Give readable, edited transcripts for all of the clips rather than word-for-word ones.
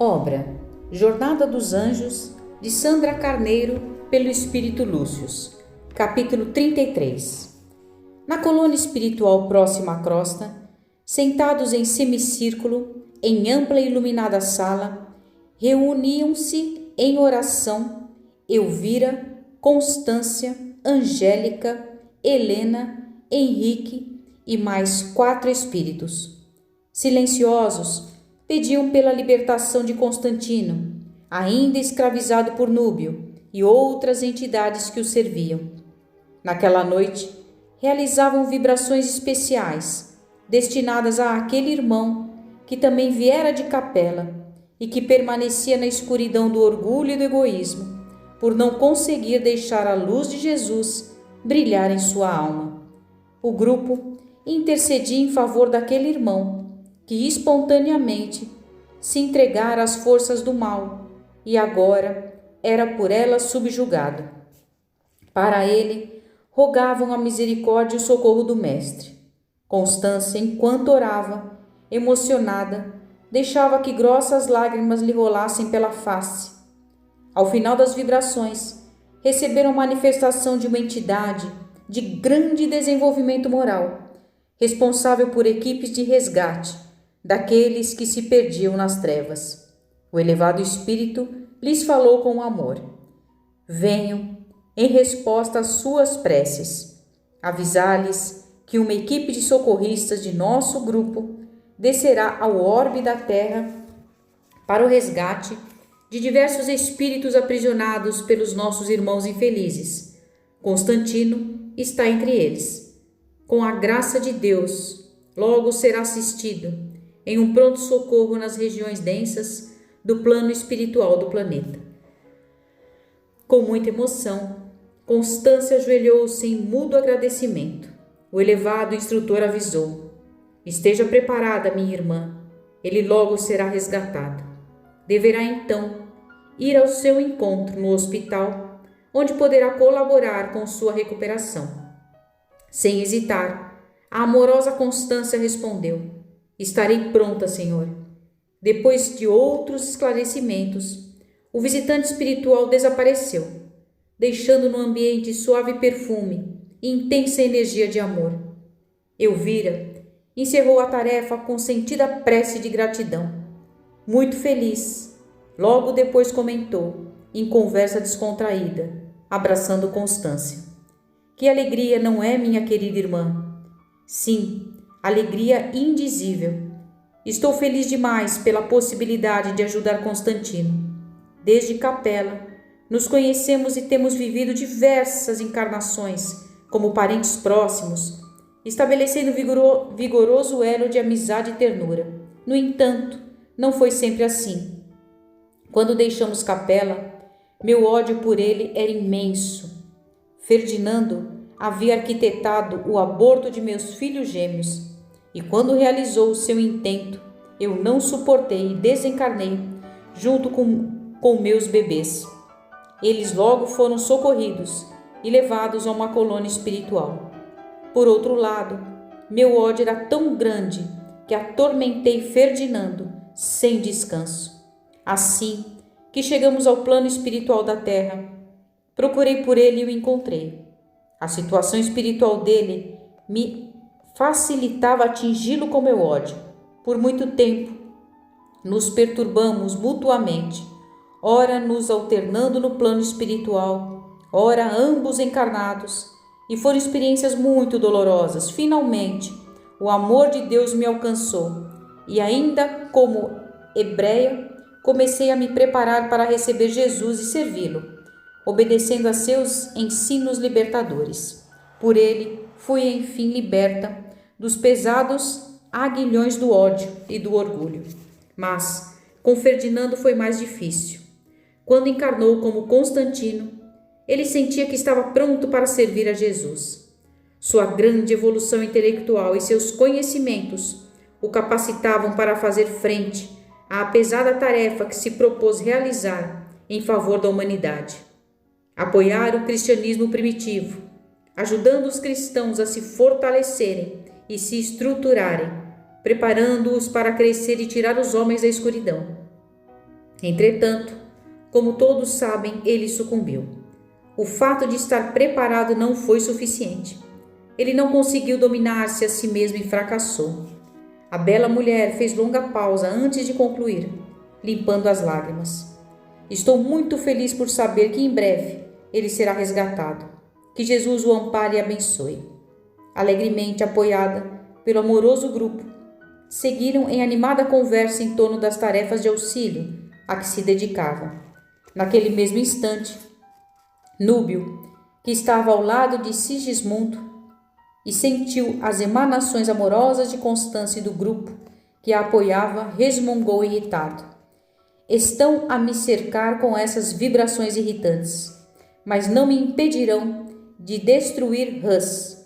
Obra Jornada dos Anjos, de Sandra Carneiro, pelo Espírito Lúcius. Capítulo 33. Na colônia espiritual próxima à crosta, sentados em semicírculo, em ampla e iluminada sala, reuniam-se em oração Elvira, Constância, Angélica, Helena, Henrique e mais 4 espíritos. Silenciosos, pediam pela libertação de Constantino, ainda escravizado por Núbio, e outras entidades que o serviam. Naquela noite, realizavam vibrações especiais, destinadas a aquele irmão que também viera de Capela e que permanecia na escuridão do orgulho e do egoísmo, por não conseguir deixar a luz de Jesus brilhar em sua alma. O grupo intercedia em favor daquele irmão que espontaneamente se entregara às forças do mal e agora era por elas subjugado. Para ele, rogavam a misericórdia e o socorro do Mestre. Constância, enquanto orava, emocionada, deixava que grossas lágrimas lhe rolassem pela face. Ao final das vibrações, receberam manifestação de uma entidade de grande desenvolvimento moral, responsável por equipes de resgate daqueles que se perdiam nas trevas. O elevado espírito lhes falou com amor. Venham em resposta às suas preces, avisar-lhes que uma equipe de socorristas de nosso grupo descerá ao orbe da terra para o resgate de diversos espíritos aprisionados pelos nossos irmãos infelizes. Constantino está entre eles. Com a graça de Deus, logo será assistido em um pronto socorro nas regiões densas do plano espiritual do planeta. Com muita emoção, Constância ajoelhou-se em mudo agradecimento. O elevado instrutor avisou: esteja preparada, minha irmã, ele logo será resgatado. Deverá então ir ao seu encontro no hospital, onde poderá colaborar com sua recuperação. Sem hesitar, a amorosa Constância respondeu: estarei pronta, Senhor. Depois de outros esclarecimentos, o visitante espiritual desapareceu, deixando no ambiente suave perfume e intensa energia de amor. Elvira encerrou a tarefa com sentida prece de gratidão. Muito feliz, logo depois comentou, em conversa descontraída, abraçando Constância: que alegria, não é, minha querida irmã? Sim, alegria indizível. Estou feliz demais pela possibilidade de ajudar Constantino. Desde Capela, nos conhecemos e temos vivido diversas encarnações como parentes próximos, estabelecendo vigoroso elo de amizade e ternura. No entanto, não foi sempre assim. Quando deixamos Capela, meu ódio por ele era imenso. Ferdinando havia arquitetado o aborto de meus filhos gêmeos, e quando realizou o seu intento, eu não suportei e desencarnei junto com meus bebês. Eles logo foram socorridos e levados a uma colônia espiritual. Por outro lado, meu ódio era tão grande que atormentei Ferdinando sem descanso. Assim que chegamos ao plano espiritual da Terra, procurei por ele e o encontrei. A situação espiritual dele me facilitava atingi-lo com meu ódio. Por muito tempo, nos perturbamos mutuamente, ora nos alternando no plano espiritual, ora ambos encarnados, e foram experiências muito dolorosas. Finalmente, o amor de Deus me alcançou, e ainda como hebreia, comecei a me preparar para receber Jesus e servi-lo, obedecendo a seus ensinos libertadores. Por ele, fui enfim liberta dos pesados aguilhões do ódio e do orgulho. Mas com Ferdinando foi mais difícil. Quando encarnou como Constantino, ele sentia que estava pronto para servir a Jesus. Sua grande evolução intelectual e seus conhecimentos o capacitavam para fazer frente à pesada tarefa que se propôs realizar em favor da humanidade. Apoiar o cristianismo primitivo, ajudando os cristãos a se fortalecerem e se estruturarem, preparando-os para crescer e tirar os homens da escuridão. Entretanto, como todos sabem, ele sucumbiu. O fato de estar preparado não foi suficiente. Ele não conseguiu dominar-se a si mesmo e fracassou. A bela mulher fez longa pausa antes de concluir, limpando as lágrimas. Estou muito feliz por saber que em breve ele será resgatado. Que Jesus o ampare e abençoe. Alegremente apoiada pelo amoroso grupo, seguiram em animada conversa em torno das tarefas de auxílio a que se dedicavam. Naquele mesmo instante, Núbio, que estava ao lado de Sigismundo e sentiu as emanações amorosas de Constância e do grupo que a apoiava, resmungou irritado. Estão a me cercar com essas vibrações irritantes, mas não me impedirão de destruir Hus,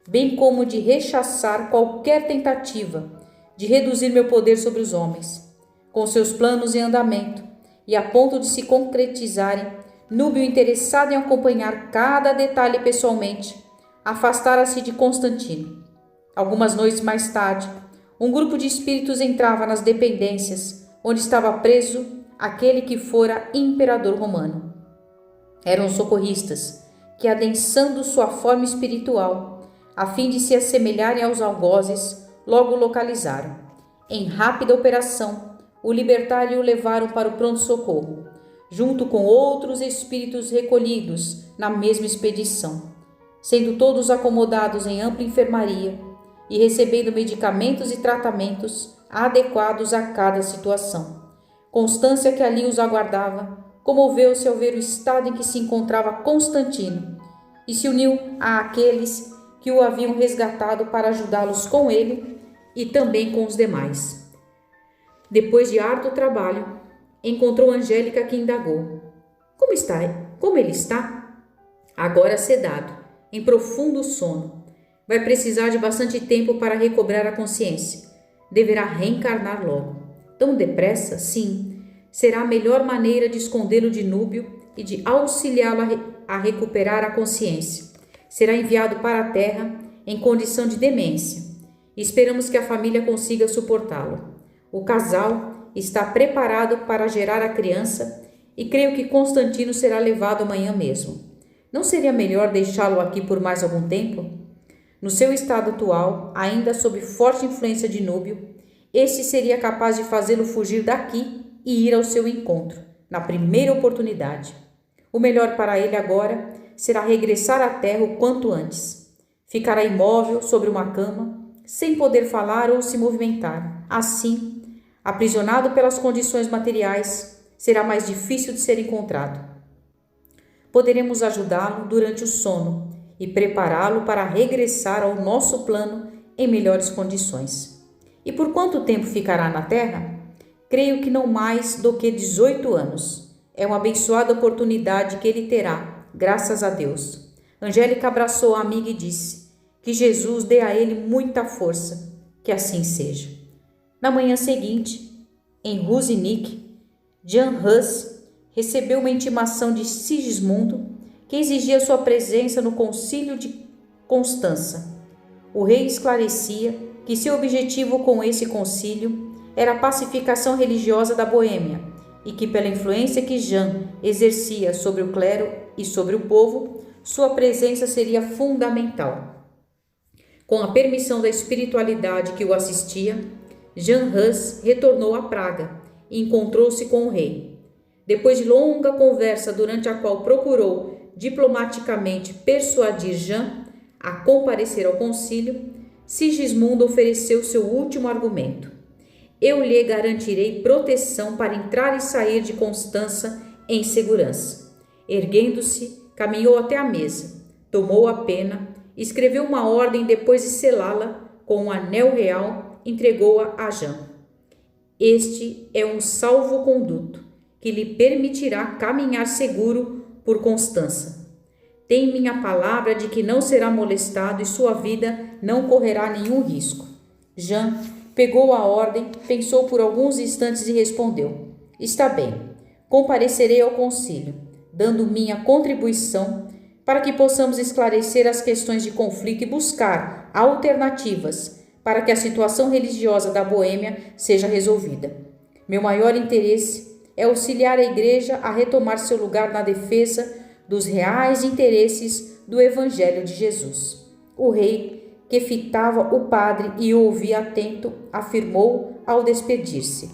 bem como de rechaçar qualquer tentativa de reduzir meu poder sobre os homens. Com seus planos em andamento e a ponto de se concretizarem, Núbio, interessado em acompanhar cada detalhe pessoalmente, afastara-se de Constantino. Algumas noites mais tarde, um grupo de espíritos entrava nas dependências onde estava preso aquele que fora imperador romano. Eram socorristas que, adensando sua forma espiritual, a fim de se assemelharem aos algozes, logo localizaram. Em rápida operação, o libertaram e o levaram para o pronto-socorro, junto com outros espíritos recolhidos na mesma expedição, sendo todos acomodados em ampla enfermaria e recebendo medicamentos e tratamentos adequados a cada situação. Constância, que ali os aguardava, comoveu-se ao ver o estado em que se encontrava Constantino e se uniu àqueles que o haviam resgatado para ajudá-los com ele e também com os demais. Depois de árduo trabalho, encontrou Angélica, que indagou: Como está? Como ele está? Agora sedado, em profundo sono. Vai precisar de bastante tempo para recobrar a consciência. Deverá reencarnar logo. Tão depressa? Sim. Será a melhor maneira de escondê-lo de Núbio e de auxiliá-lo a recuperar a consciência. Será enviado para a Terra em condição de demência. Esperamos que a família consiga suportá-lo. O casal está preparado para gerar a criança e creio que Constantino será levado amanhã mesmo. Não seria melhor deixá-lo aqui por mais algum tempo? No seu estado atual, ainda sob forte influência de Núbio, este seria capaz de fazê-lo fugir daqui e ir ao seu encontro, na primeira oportunidade. O melhor para ele agora será regressar à terra o quanto antes. Ficará imóvel sobre uma cama, sem poder falar ou se movimentar. Assim, aprisionado pelas condições materiais, será mais difícil de ser encontrado. Poderemos ajudá-lo durante o sono e prepará-lo para regressar ao nosso plano em melhores condições. E por quanto tempo ficará na Terra? Creio que não mais do que 18 anos. É uma abençoada oportunidade que ele terá, graças a Deus. Angélica abraçou a amiga e disse: Que Jesus dê a ele muita força, que assim seja. Na manhã seguinte, em Rusinic, Jan Hus recebeu uma intimação de Sigismundo que exigia sua presença no concílio de Constança. O rei esclarecia que seu objetivo com esse concílio era a pacificação religiosa da Boêmia e que, pela influência que Jan exercia sobre o clero e sobre o povo, sua presença seria fundamental. Com a permissão da espiritualidade que o assistia, Jan Hus retornou a Praga e encontrou-se com o rei. Depois de longa conversa, durante a qual procurou diplomaticamente persuadir Jan a comparecer ao concílio, Sigismundo ofereceu seu último argumento: Eu lhe garantirei proteção para entrar e sair de Constança em segurança. Erguendo-se, caminhou até a mesa, tomou a pena, escreveu uma ordem e, depois de selá-la com um anel real, entregou-a a Jan. Este é um salvo-conduto que lhe permitirá caminhar seguro por Constança. Tem minha palavra de que não será molestado e sua vida não correrá nenhum risco. Jan pegou a ordem, pensou por alguns instantes e respondeu: Está bem, comparecerei ao concílio, dando minha contribuição para que possamos esclarecer as questões de conflito e buscar alternativas para que a situação religiosa da Boêmia seja resolvida. Meu maior interesse é auxiliar a Igreja a retomar seu lugar na defesa dos reais interesses do Evangelho de Jesus. O rei, que fitava o padre e o ouvia atento, afirmou ao despedir-se: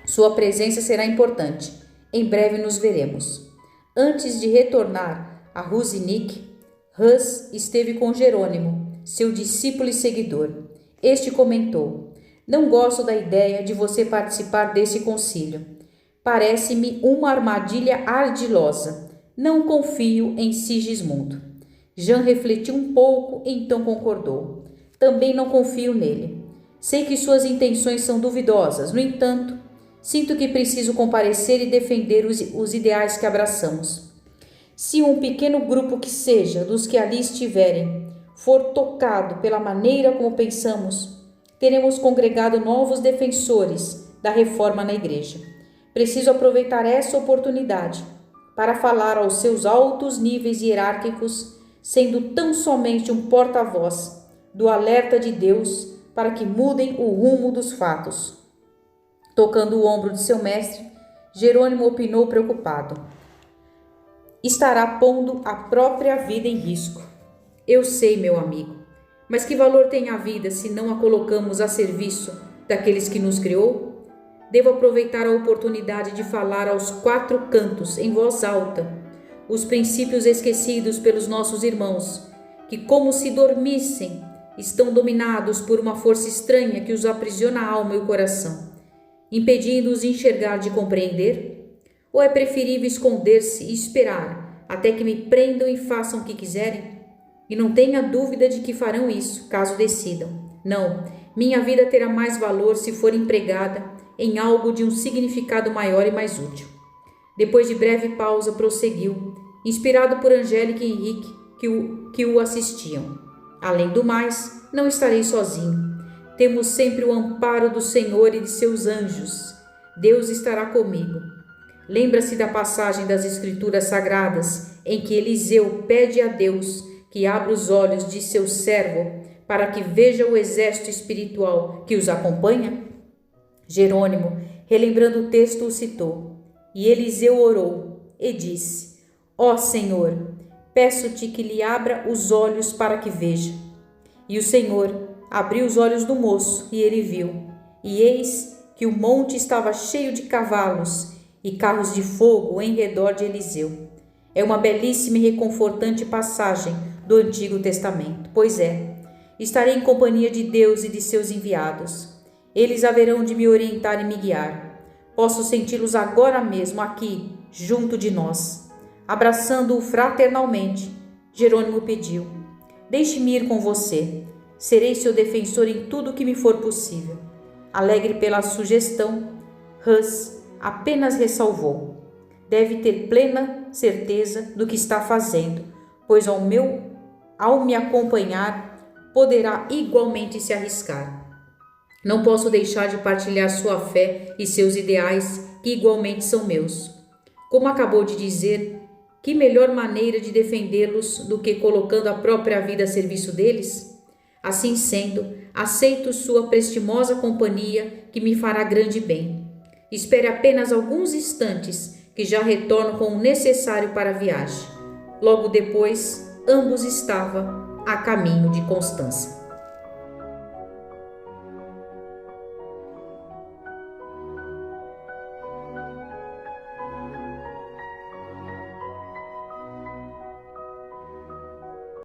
sua presença será importante. Em breve nos veremos. Antes de retornar a Ruzinic, Hus esteve com Jerônimo, seu discípulo e seguidor. Este comentou: não gosto da ideia de você participar desse concílio. Parece-me uma armadilha ardilosa. Não confio em Sigismundo. Jean refletiu um pouco e então concordou. Também não confio nele. Sei que suas intenções são duvidosas. No entanto, sinto que preciso comparecer e defender os ideais que abraçamos. Se um pequeno grupo que seja dos que ali estiverem for tocado pela maneira como pensamos, teremos congregado novos defensores da reforma na Igreja. Preciso aproveitar essa oportunidade para falar aos seus altos níveis hierárquicos, sendo tão somente um porta-voz do alerta de Deus para que mudem o rumo dos fatos. Tocando o ombro de seu mestre, Jerônimo opinou preocupado: estará pondo a própria vida em risco. Eu sei, meu amigo, mas que valor tem a vida se não a colocamos a serviço daqueles que nos criou? Devo aproveitar a oportunidade de falar aos quatro cantos, em voz alta, os princípios esquecidos pelos nossos irmãos, que, como se dormissem, estão dominados por uma força estranha que os aprisiona a alma e o coração, impedindo-os de enxergar, de compreender? Ou é preferível esconder-se e esperar até que me prendam e façam o que quiserem? E não tenha dúvida de que farão isso, caso decidam. Não, minha vida terá mais valor se for empregada em algo de um significado maior e mais útil. Depois de breve pausa, prosseguiu, inspirado por Angélica e Henrique, que o assistiam. Além do mais, não estarei sozinho. Temos sempre o amparo do Senhor e de seus anjos. Deus estará comigo. Lembra-se da passagem das Escrituras Sagradas em que Eliseu pede a Deus que abra os olhos de seu servo para que veja o exército espiritual que os acompanha? Jerônimo, relembrando o texto, o citou. E Eliseu orou e disse: ó Senhor, peço-te que lhe abra os olhos para que veja. E o Senhor abriu os olhos do moço e ele viu. E eis que o monte estava cheio de cavalos e carros de fogo em redor de Eliseu. É uma belíssima e reconfortante passagem do Antigo Testamento. Pois é, estarei em companhia de Deus e de seus enviados. Eles haverão de me orientar e me guiar. Posso senti-los agora mesmo aqui, junto de nós. Abraçando-o fraternalmente, Jerônimo pediu: deixe-me ir com você. Serei seu defensor em tudo o que me for possível. Alegre pela sugestão, Hus apenas ressalvou: deve ter plena certeza do que está fazendo, pois ao me acompanhar, poderá igualmente se arriscar. Não posso deixar de partilhar sua fé e seus ideais, que igualmente são meus. Como acabou de dizer, que melhor maneira de defendê-los do que colocando a própria vida a serviço deles? Assim sendo, aceito sua prestimosa companhia, que me fará grande bem. Espere apenas alguns instantes, que já retorno com o necessário para a viagem. Logo depois, ambos estavam a caminho de Constança.